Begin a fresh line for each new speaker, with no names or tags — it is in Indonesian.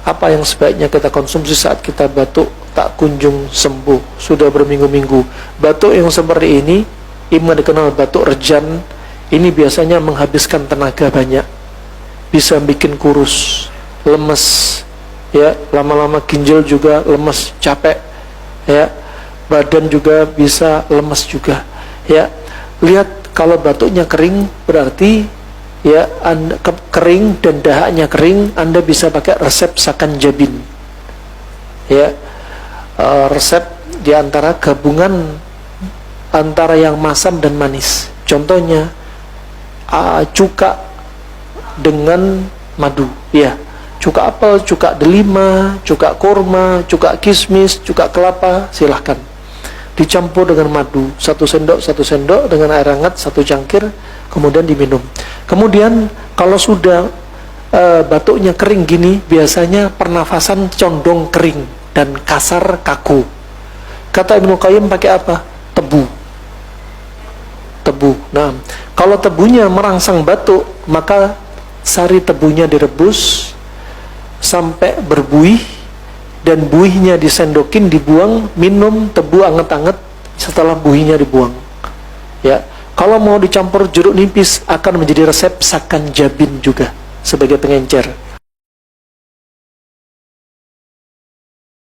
Apa yang sebaiknya kita konsumsi saat kita batuk tak kunjung sembuh, sudah berminggu-minggu? Batuk yang seperti ini dikenal batuk rejan. Ini biasanya menghabiskan tenaga banyak, bisa bikin kurus, lemes, ya, lama-lama ginjal juga lemes, capek, ya, badan juga bisa lemes juga, ya. Lihat, kalau batuknya kering berarti, ya, kering dan dahaknya kering, Anda bisa pakai resep Sakanjabin, ya. Resep diantara gabungan antara yang masam dan manis. Contohnya cuka dengan madu, ya, cuka apel, cuka delima, cuka kurma, cuka kismis, cuka kelapa, silahkan dicampur dengan madu, 1 sendok dengan air hangat 1 cangkir, kemudian diminum. Kemudian kalau sudah batuknya kering gini, biasanya pernafasan condong kering dan kasar, kaku. Kata Ibnu Qayyim pakai apa? Tebu. Nah, kalau tebunya merangsang batuk, maka sari tebunya direbus sampai berbuih, dan buihnya disendokin, dibuang, minum tebu anget-anget setelah buihnya dibuang, ya. Kalau mau dicampur jeruk nipis, akan menjadi resep Sakanjabin juga sebagai pengencer.